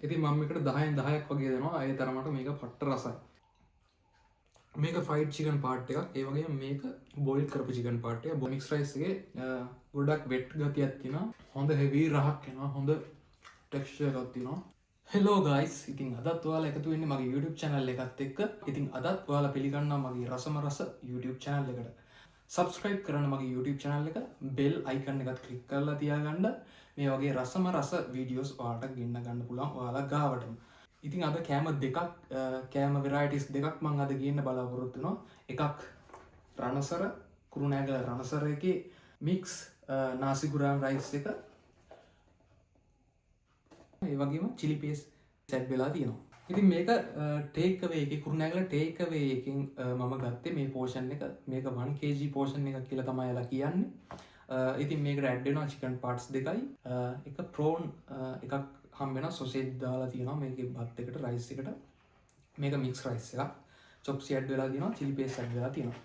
ඉතින් මම මේකට 10න් 10ක් වගේ දෙනවා. ඒ තරමට මේක පට්ට රසයි. මේක ෆ්‍රයිඩ් චිකන් පාර්ට් එකක්. ඒ වගේම මේක බොයිල් කරපු චිකන් පාර්ට් එක. මික්ස් රයිස් එකේ ගොඩක් වෙට් ගතියක් තියෙනවා. හොඳ හෙවි රහක් එනවා. හොඳ ටෙක්ස්චර් එකක් තියෙනවා. හෙලෝ ගයිස්, ඉතින් අදත් ඔයාලා එකතු වෙන්නේ මගේ YouTube channel එකත් එක්ක. ඉතින් අදත් ඔයාලා පිළිගන්නවා මගේ රසම රස YouTube channel එකට. subscribe කරන්න මගේ YouTube channel එක, bell icon එකත් click කරලා තියාගන්න. මේ වගේ රසම රස videos ඔයාලට ගෙන්න ගන්න පුළුවන් ඔයාලා ගාවටම. ඉතින් අද කෑම දෙකක්, කෑම varieties දෙකක් මම අද ගේන්න බලාපොරොත්තු වෙනවා. එකක් රණසර, කුරුණෑගල රණසර එකේ mix nasi goreng rice එක. ඒ වගේම chili paste set වෙලා තියෙනවා. ඉතින් මේක ටේක් අවේ එකේ, කුරුණෑගල ටේක් අවේ එකෙන් මම ගත්තේ මේ පෝෂන් එක. මේක 1 kg පෝෂන් එකක් කියලා තමයි එලා කියන්නේ. ඉතින් මේකට ඇඩ් වෙනවා chicken parts දෙකයි. එක prawn එකක් හම්බ වෙනවා, sausage දාලා තියෙනවා මේකේ බත් එකට, rice එකට. මේක mix rice එකක්. chops ඇඩ් වෙලා තියෙනවා, chili paste ඇඩ් වෙලා තියෙනවා.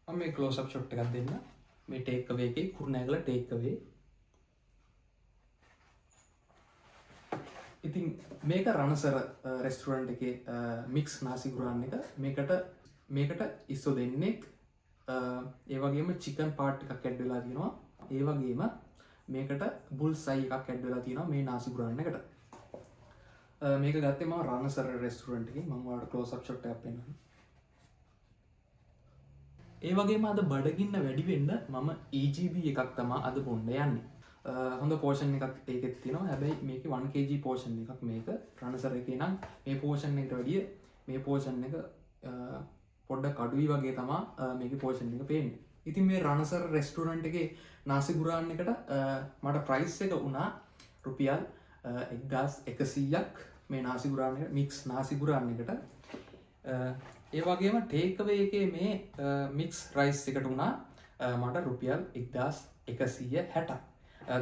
මම මේ close up shot එකක් දෙන්න. මේ ටේක් අවේ එකේ, කුරුණෑගල ටේක් අවේ. ඉතින් මේක රණසර රෙස්ටුරන්ට් එකේ මික්ස් නාසි ගුරාන් එක. මේකට ඉස්සෝ දෙන්නෙක්, ඒ වගේම චිකන් පාර්ට් එකක් ඇඩ් වෙලා තියෙනවා. ඒ වගේම මේකට බුල්සයි එකක් ඇඩ් වෙලා තියෙනවා මේ නාසි ගුරාන් එකට. මේක ගත්තේ මම රණසර රෙස්ටුරන්ට් එකේ. මම ඔයාලට ක්ලෝස් අප් ෂොට් එකක් පෙන්නන්නම්. ඒ වගේම අද බඩගින්න වැඩි වෙන්න මම EGB එකක් තමයි අද බොන්න යන්නේ. හොඳ පෝෂන් එකක් ඒකෙත් තියෙනවා. හැබැයි මේකේ 1 kg පෝෂන් එකක්. මේක රණසර එකේ නම් මේ පෝෂන් එකට වැඩිය මේ පෝෂන් එක පොඩ්ඩක් අඩුයි වගේ තමයි මේකේ පෝෂන් එක පේන්නේ. ඉතින් මේ රණසර රෙස්ටුරන්ට් එකේ නාසි ගුරාන් එකට මට ප්‍රයිස් එක වුණා රුපියල් 1100ක් මේ නාසි ගුරාන් එක, මික්ස් නාසි ගුරාන් එකට. ඒ වගේම ටේක් අවේ එකේ මේ මික්ස් රයිස් එකට වුණා මට රුපියල් 1160ක්.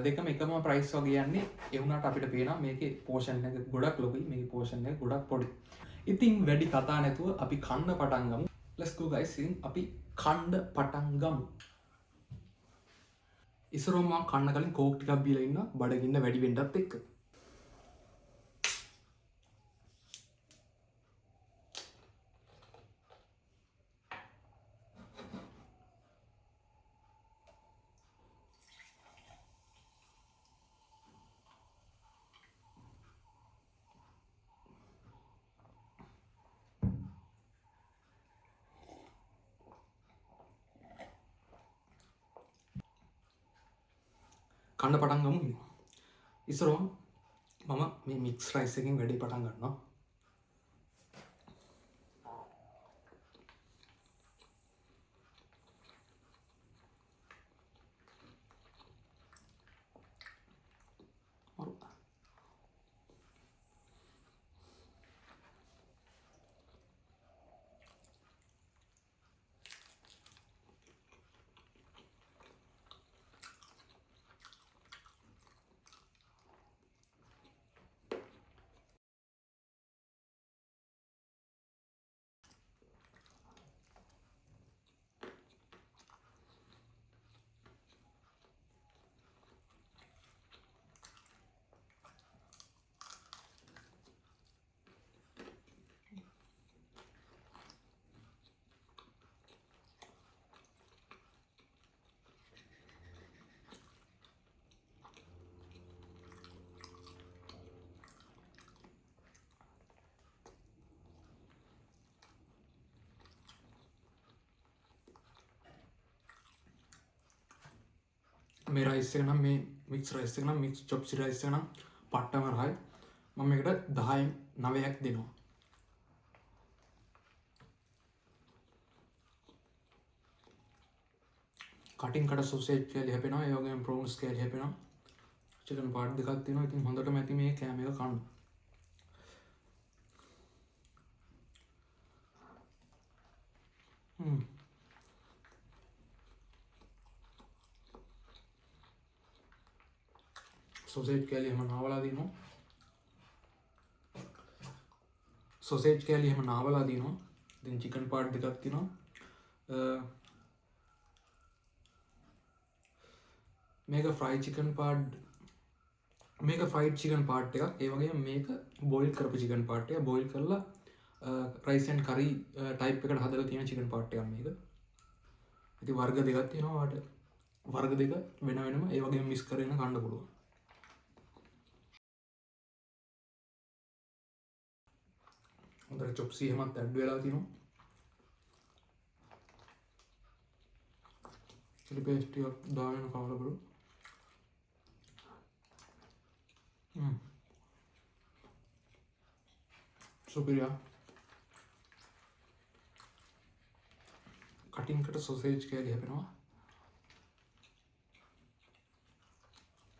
දෙකම එකම ප්‍රයිස් වගේ යන්නේ. ඒ වුණාට අපිට පේනවා මේකේ පෝෂන් එක ගොඩක් ලොකුයි, මේකේ පෝෂන් එක ගොඩක් පොඩි. ඉතින් වැඩි කතා නැතුව අපි කන්න පටන් ගමු. let's go guys. ඉතින් අපි කන්න පටන් ගමු. ඉස්සරෝම මම කන්න කලින් කෝක් ටිකක් බීලා ඉන්නවා බඩගින්න වැඩි වෙන්නත් එක්ක. කන්න පටන් ගමු. ඉස්සරෝම මම මේ මික්ස් රයිස් එකෙන් වැඩි පටන් ගන්නවා. මේ රයිස් එක නම්, මේ මික්ස් රයිස් එක නම්, මික්ස් චොප්ස් රයිස් එක නම් පට්ටම රහයි. මම මේකට 10න් 9ක් දෙනවා. කටින් කට සොසේජ් කියලා හැපෙනවා. ඒ වගේම ප්‍රෝන්ස් කියලා හැපෙනවා. චිකන් පාර්ට් දෙකක් තියෙනවා. ඉතින් හොඳටම ඇති මේ කෑම එක කන්න. සොසේජ් කෑලි එහෙම නාවලා දිනවා. සොසේජ් කෑලි එහෙම නාවලා දිනවා. ඉතින් චිකන් පාර්ට් දෙකක් තියෙනවා. මේක ෆ්‍රයි චිකන් පාර්ට් මේක ෆයිට් චිකන් පාට් එකක්. ඒ වගේම මේක බොයිල් කරපු චිකන් පාට් එක. බොයිල් කරලා රයිස් ඇන්ඩ් කරි ටයිප් එකට හදලා තියෙන චිකන් පාට් එකක් මේක. ඉතින් වර්ග දෙකක් තියෙනවා වාට. වර්ග දෙක වෙන වෙනම ඒ වගේම මික්ස් කරගෙන කන්න පුළුවන්. හොඳට චොප්සි එහෙමත් ඇඩ් වෙලා තියෙනවා. chili paste ටිකක් දාගෙන කවලා බලමු. superior කටින් කට සොසේජ් කෑලි හැපෙනවා.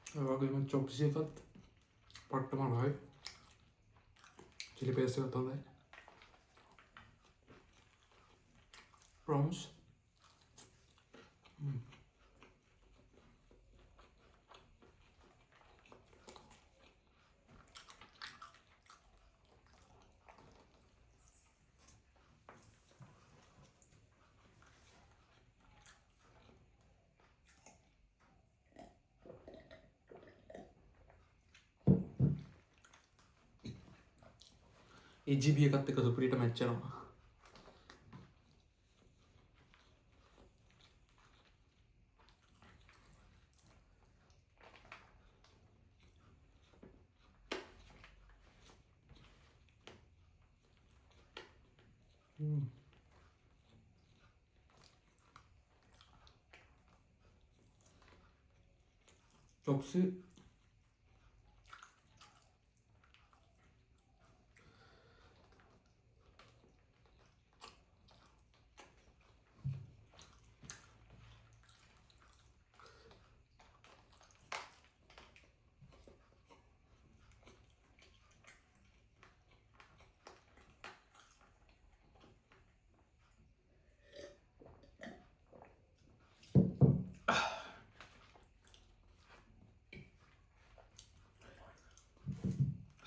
ඒ වගේම චොප්සි එකත් පට්ටම රහයි. chili paste එකත් හොඳයි. prawns AGB එකත් එක්ක සුපිරිට මැච් වෙනවා. chopsy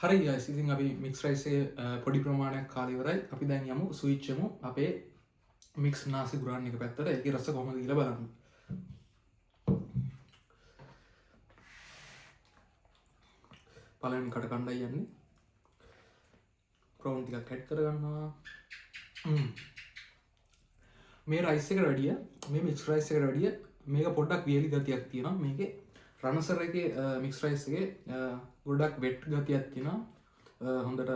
හරි guys, ඉතින් අපි මික්ස් රයිස් එකේ පොඩි ප්‍රමාණයක් කාලා ඉවරයි. අපි දැන් යමු ස්විච් යමු අපේ මික්ස් නාසි ගුරාන් එක පැත්තට. ඒකේ රස කොහොමද කියලා බලන්න. පළවෙනි කට කණ්ඩායි යන්නේ. ප්‍රවුන් ටිකක් ඇඩ් කරගන්නවා. මේ රයිස් එකට වැඩිය, මේ මික්ස් රයිස් එකට වැඩිය මේක පොඩ්ඩක් වියලි ගතියක් තියෙනවා. මේකේ රනසර් එකේ මික්ස් රයිස් එකේ ගොඩක් වෙට් ගතියක් තියෙනවා. හොඳට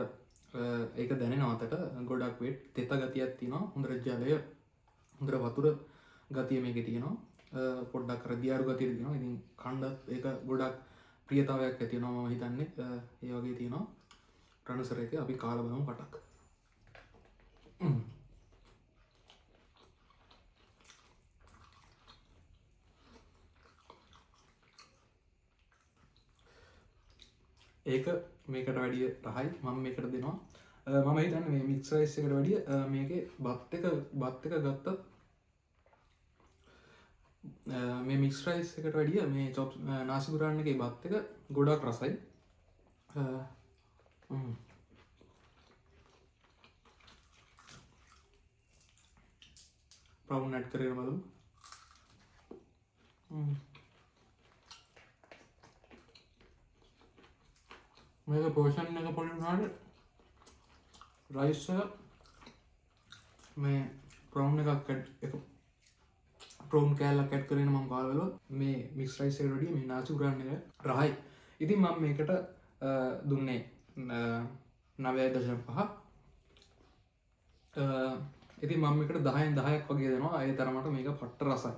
ඒක දැනෙනවා අතට. ගොඩක් වෙට් තෙත ගතියක් තියෙනවා. හොඳට ජලය, හොඳට වතුර ගතිය මේකේ තියෙනවා. පොඩ්ඩක් අර දියාරු ගතියක් තියෙනවා. ඉතින් කණ්ඩත් ඒක ගොඩක් ප්‍රියතාවයක් ඇති වෙනවා මම හිතන්නේ. ඒ වගේ තියෙනවා. රනසර් එකේ අපි කාලා බලමු කටක්. ඒක මේකට වැඩිය රහයි. මම මේකට දෙනවා. මම හිතන්නේ මේ මික්ස් රයිස් එකට වැඩිය මේකේ බත් එක ගත්තත් මේ මික්ස් රයිස් එකට වැඩිය මේ චොප් නාසි ගුරාන් එකේ බත් එක ගොඩක් රසයි. ප්‍රවුන් ඇඩ් කරගෙන බලමු. මේක පෝෂන් එක පොඩි වුණාට රයිස් මේ ප්‍රවුන් එකක් එක ප්‍රවුන් කෑල්ලක් ඇඩ් කරගෙන මම කාලා බලුවා. මේ මික්ස් රයිස් එකට වඩා මේ නාසි ගුරාන් එක රහයි. ඉතින් මම මේකට දුන්නේ 9.5. ඉතින් මම මේකට 10න් 10ක් වගේ දෙනවා. ඒ තරමට මේක පට්ට රසයි.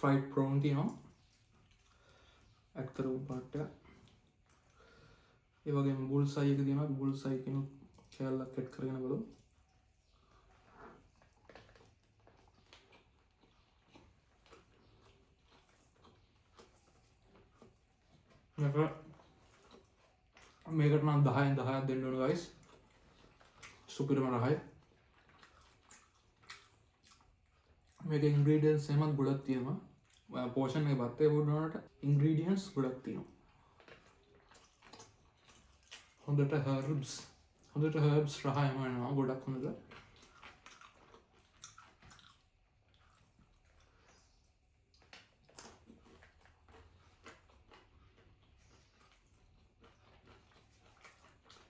fried prawn තියෙනවා. ඇඩ් කරමු පාට් එක. ඒ වගේම බුල්සයි එක තියෙනවා. බුල්සයි කියන කෑල්ලක් ඇඩ් කරගෙන බලමු. මේකට නම් 10න් 10ක් දෙන්න ඕන guys. සුපිරම රහයි. මේකේ ingredients එහෙමත් ගොඩක් තියෙනවා. පෝෂන් එකේ බත් එක වුණාට ingredients ගොඩක් තියෙනවා. හොඳට herbs රහයිම වෙනවා ගොඩක් හොඳට.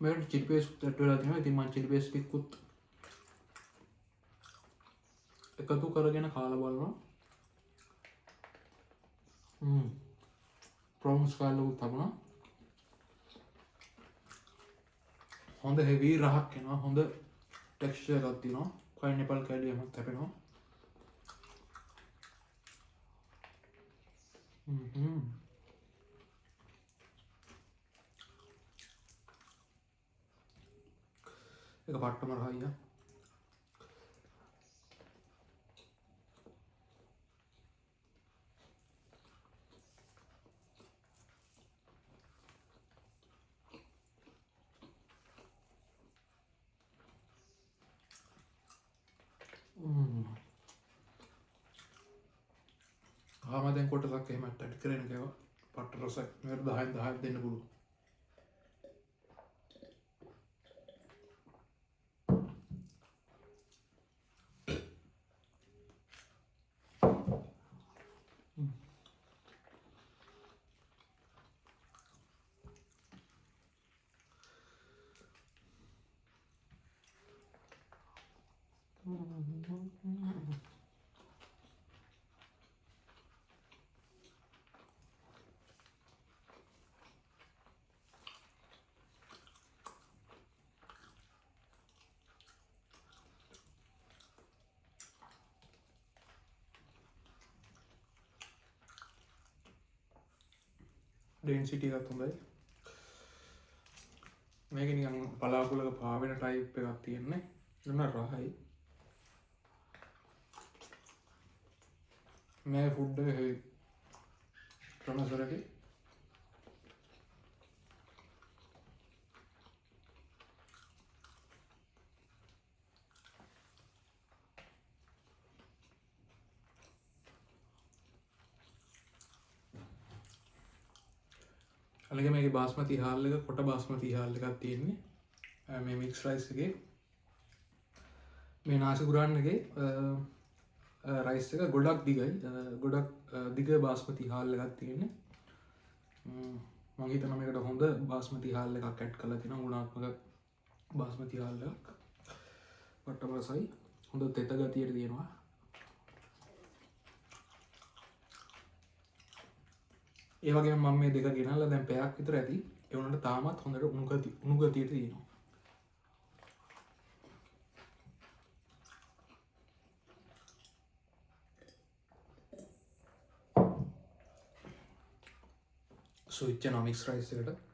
මේකට චිලි පේස්ට් ඇඩ් වෙලා තියෙනවා. ඉතින් මම චිලි පේස්ට් ටිකකුත් එකතු කරගෙන කාලා බලනවා. ප්‍රවුන්ස් කාලකුත් තිබුණා. හොඳ හෙවි රහක් එනවා. හොඳ ටෙක්ස්චර් එකක් තියෙනවා. පයිනැපල් කැඩි එහෙමත් කැපෙනවා. එක පට්ටම රහයියා. ආමදෙන් කොටසක් එහෙම ඇඩ් කරගෙන ගියා. පට්ට රසක්. මේකට 10න් 10ක් දෙන්න පුළුවන්. ඩෙන්සිටි එකත් හොඳයි. මේක නිකන් පලාකුලක පාවෙන ටයිප් එකක් තියෙන්නේ. එන්න රහයි. මේ ෆුඩ් එක හේ ට්‍රනසර් එකේ අලගේ මේකේ බාස්මති හාල් එක කොට බාස්මති හාල් එකක් තියෙන්නේ. මේ මික්ස් රයිස් එකේ මේ නාසි කුරාන් එකේ රයිස් එක ගොඩක් දිගයි. ගොඩක් දිග බාස්මති හාල් එකක් තියෙන්නේ. මම හිතනවා මේකට හොඳ බාස්මති හාල් එකක් ඇඩ් කරලා තියෙනවා. ගුණාත්මක බාස්මති හාල් එකක්. පට්ටම රසයි. හොඳ තෙත ගතියට තියෙනවා. ඒ වගේම මම මේ දෙක ගෙනල්ලා දැන් පැයක් විතර ඇති. ඒ වුණාට තාමත් හොඳට උණු ගතියට තියෙනවා. ස්විච් කරනවා මික්ස් රයිස් එකට.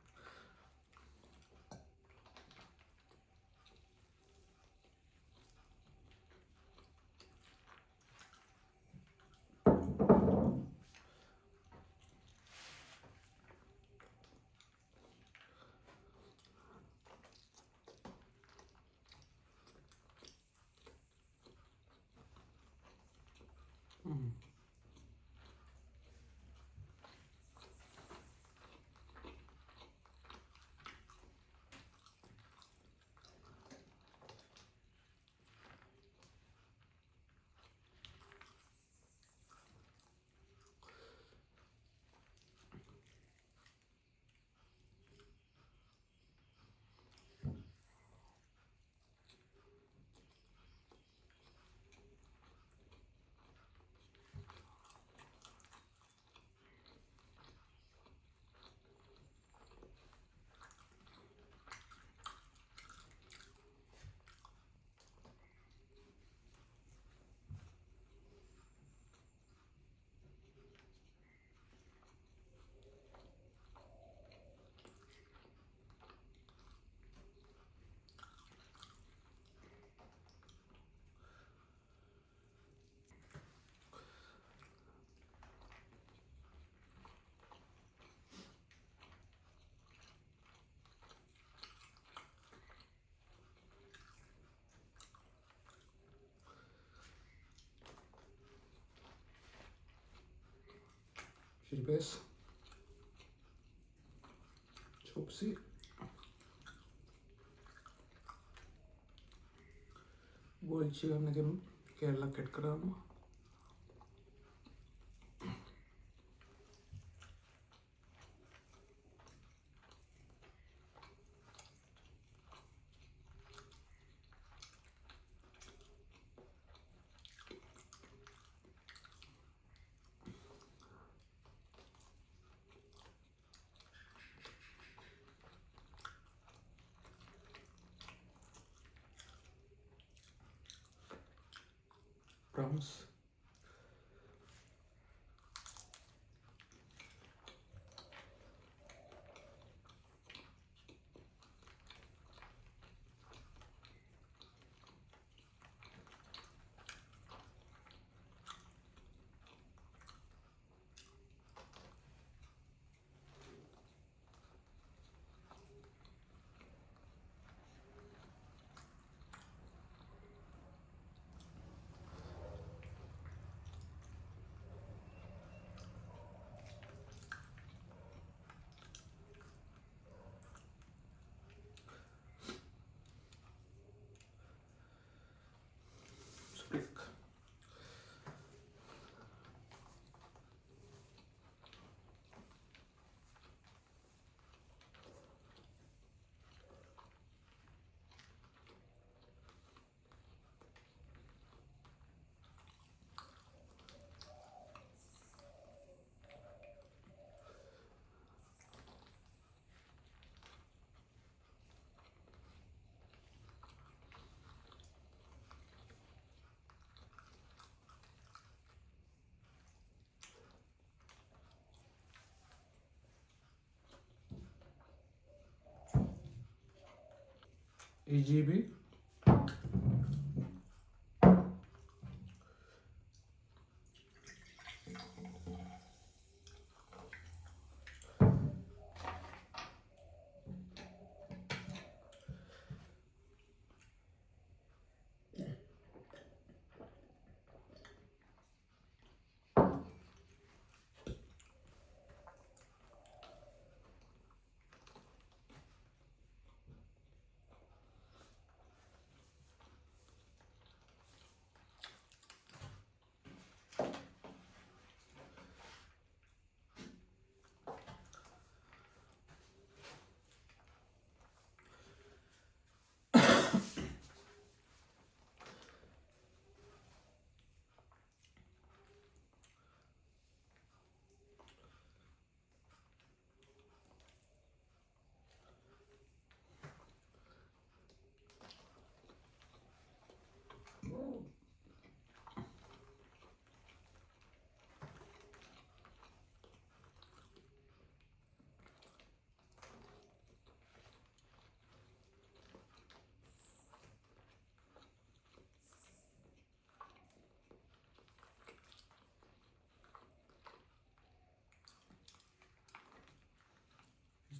chili paste, chopsy, boiled chicken again Kerala cut කරනවා. grams. Split. EGB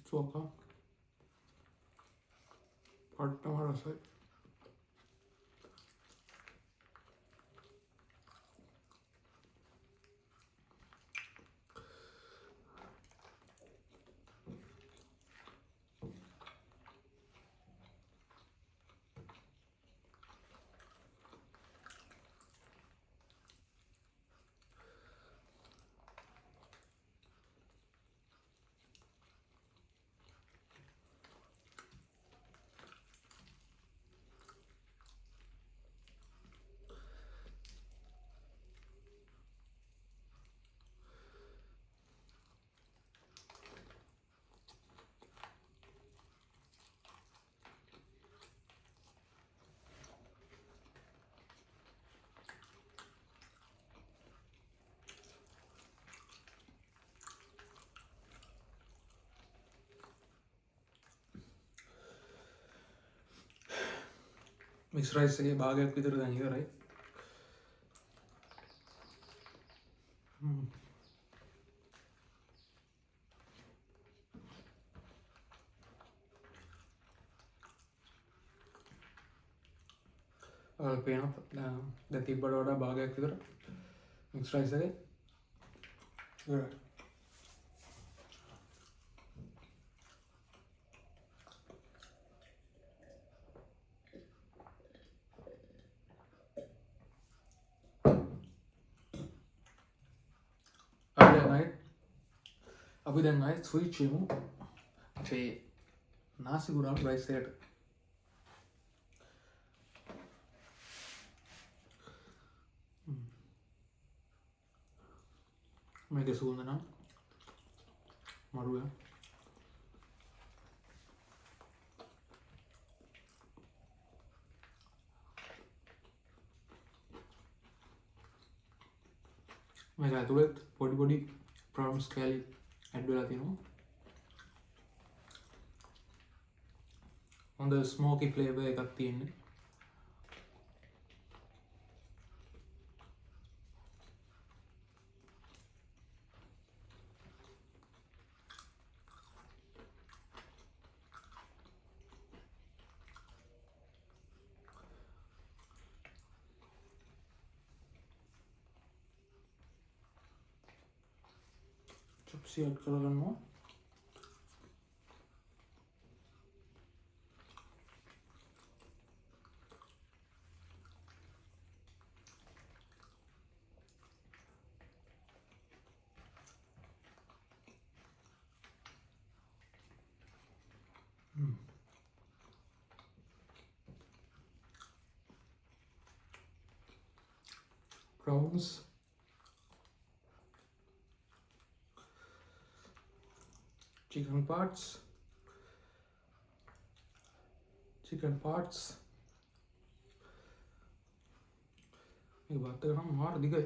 Soka පට්ටම රසයි. මික්ස් රයිස් එකේ භාගයක් විතර දැන් ඉවරයි. පේනවා දැන් තිබ්බට වඩා භාගයක් විතර මික්ස් රයිස් එකේ ඉවරයි. අපි දැන් ආයෙත් ස්විච් වෙමු අපේ නාසි ගුරාල් රයිස් එකට. මේකේ සුවඳ නම් මරුව. මේක ඇතුළත් පොඩි ප්‍රවුන්ස් කෑලි ඇඩ් වෙලා තියෙනවා. හොඳ ස්මෝකි ෆ්ලේවර් එකක් තියෙන්නේ. චොප්සි ඇඩ් කරගන්නවා. Prawns, chicken parts, මේක බත් එක නම් මාර දිගයි.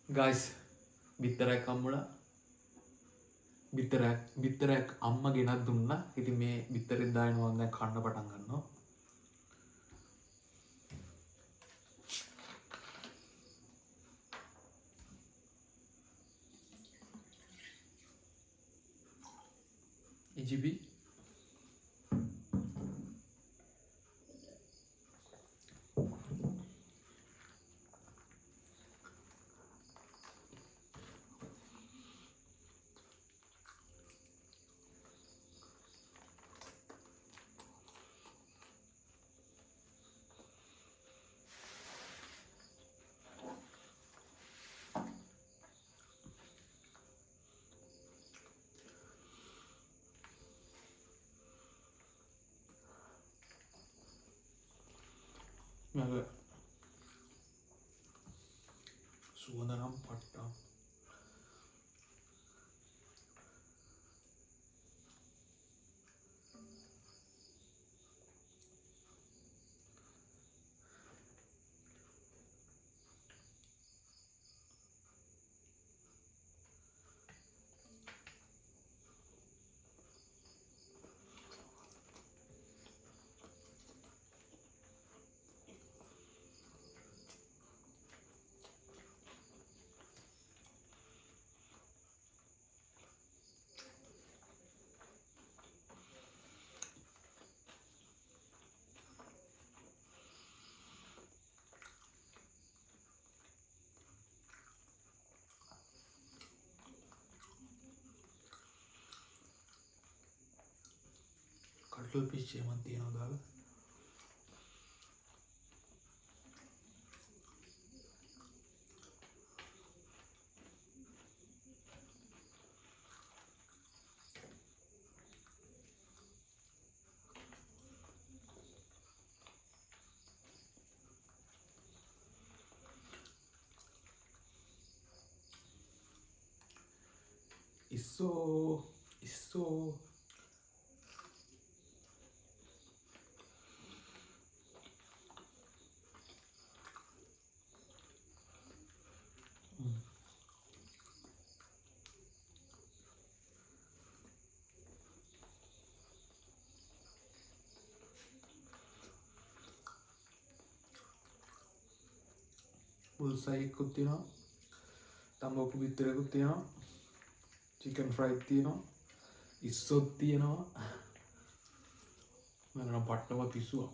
ගයිස් බිත්තරයක් අම්මුලා බිත්තරයක් අම්ම ගෙනත් දුන්නා. ඉතින් මේ බිත්තරෙන් දානවා දැන් කන්න පටන් ගන්නවා. EGB මම සුවඳ නම් පට්ටම්. කට්ලර් පීස් එකක් තියෙනවා දාලා. ඉස්සෝ බුල්සයි එකකුත් තියෙනවා. තම්බෝපු බිත්තරකුත් තියෙනවා. චිකන් ෆ්‍රයිත් තියෙනවා. ඉස්සොත් තියෙනවා. මම පට්ටම පිස්සුවා.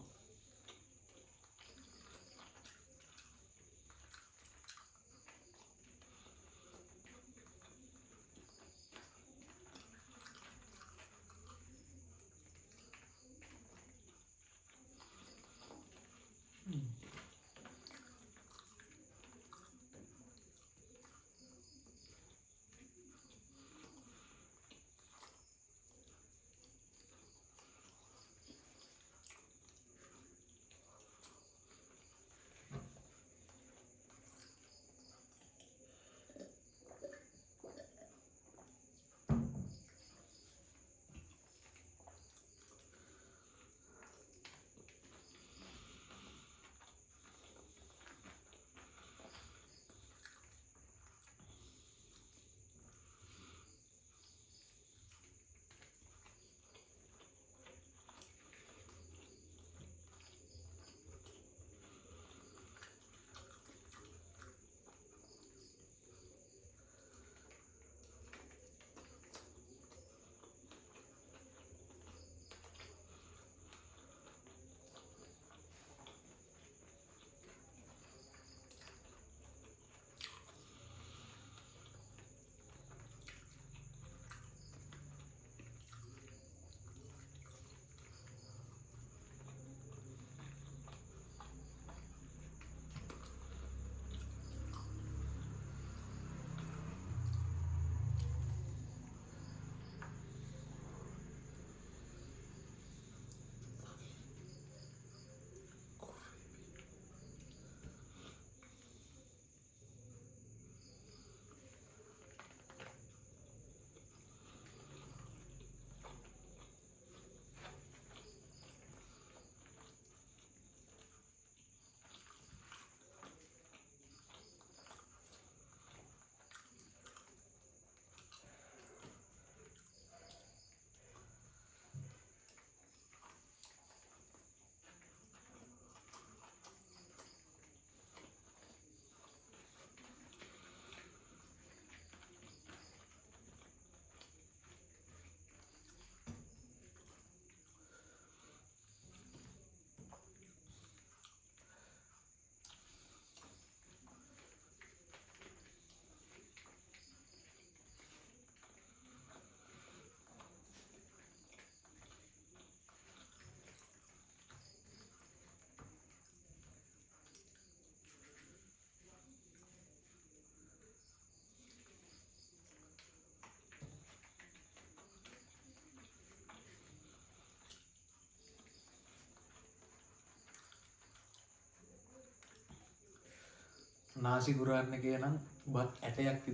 නාසි පුරාන්න කියනම් බත් ඇටයක්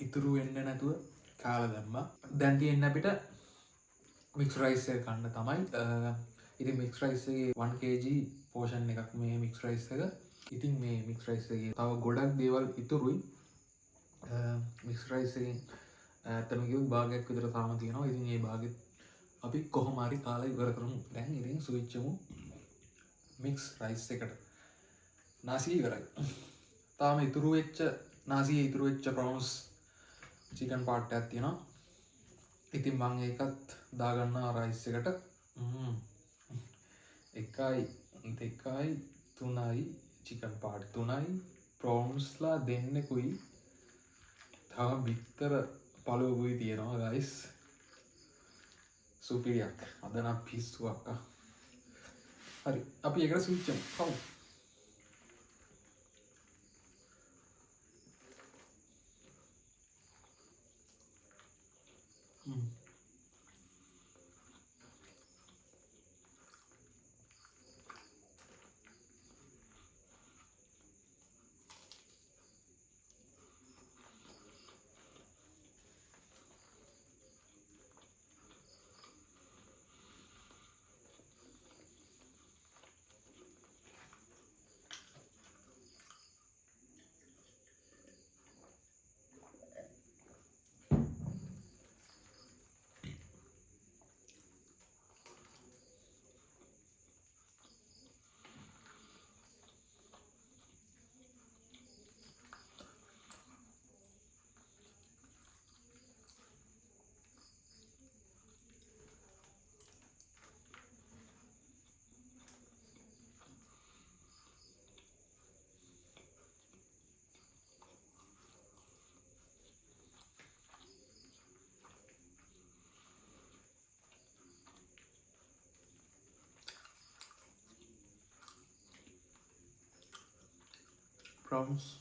ඉතුරු වෙන්න නැතුව කාලා දැම්මා. දැන් තියෙන්න අපිට මික්ස් රයිස් එක කන්න තමයි. ඉතින් මික්ස් රයිස් එකේ 1 kg පෝෂන් එකක් මේ මික්ස් රයිස් එක. ඉතින් මේ මික්ස් රයිස් එකේ තව ගොඩක් දේවල් ඉතුරුයි. මික්ස් රයිස් එකෙන් ඇත්තම කිව්වොත් භාගයක් විතර තාම තියෙනවා. ඉතින් මේ භාගෙත් අපි කොහොම හරි කාලා ඉවර කරමු. දැන් ඉතින් ස්විච් යමු මික්ස් රයිස් එකට. නාසි ඉවරයි. තාම ඉතුරු වෙච්ච නාසියේ ඉතුරු වෙච්ච ප්‍රවුන්ස් චිකන් පාට් එකක් තියෙනවා. ඉතින් මම ඒකත් දාගන්නවා රයිස් එකට. 1 2 3යි චිකන් පාට් 3යි ප්‍රවුන්ස්ලා දෙන්නෙකුයි තව බිත්තර පළුවකුයි තියෙනවා ගයිස්. සුපිරියක්. අද නම් පිස්සුවක්. හරි අපි ඒකට ස්විච් යමු. කවු prawns.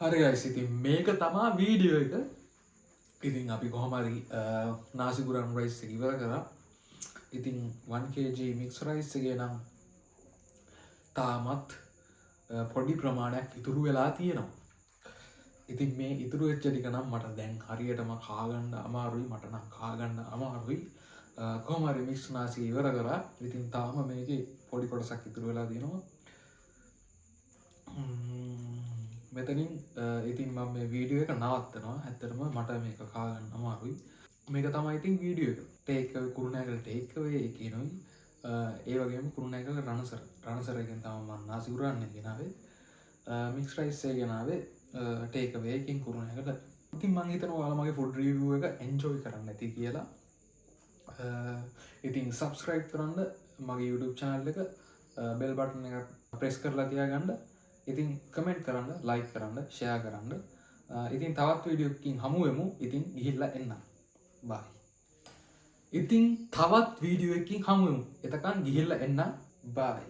හරි ගයිස් ඉතින් මේක තමා වීඩියෝ එක. ඉතින් අපි කොහොමරි නාසිකුරන් රයිස් එක ඉවර කරා. ඉතින් 1kg මික්ස් රයිස් එකේ නම් තාමත් පොඩි ප්‍රමාණයක් ඉතුරු වෙලා තියෙනවා. ඉතින් මේ ඉතුරු වෙච්ච ටික නම් මට දැන් හරියටම කාගන්න අමාරුයි, මට නම් කාගන්න අමාරුයි. කොහොම හරි මික්ස් නාසි ඉවර කරා. ඉතින් තාම මේකේ පොඩි කොටසක් ඉතුරු වෙලා තියෙනවා. මෙතනින් ඉතින් මම මේ වීඩියෝ එක නවත්තනවා. ඇත්තටම මට මේක කාගන්න අමාරුයි. මේක තමයි ඉතින් වීඩියෝ එක. Take away Kurunegala take away කියනොයි. ඒ වගේම කුරුණෑගල රණසර එකෙන් තමයි මම නාසි උරන්නේ ගෙනාවේ. මික්ස් රයිස් එක ගෙනාවේ ටේක් අවේ එකෙන් කුරුණෑගල. ඉතින් මම හිතනවා ඔයාලා මගේ ෆුඩ් රිවිව් එක එන්ජොයි කරන්න ඇති කියලා. ඉතින් සබස්ක්‍රයිබ් කරන්න මගේ YouTube channel එක, බෙල් බටන් එක ප්‍රෙස් කරලා තියාගන්න. ඉතින් කමෙන්ට් කරන්න, ලයික් කරන්න, ෂෙයා කරන්න. ඉතින් තවත් වීඩියෝ එකකින් හමු වෙමු. ඉතින් ගිහිල්ලා එන්න. බයි. ඉතින් තවත් වීඩියෝ එකකින් හමු වෙමු. එතකන් ගිහිල්ලා එන්න. බයි.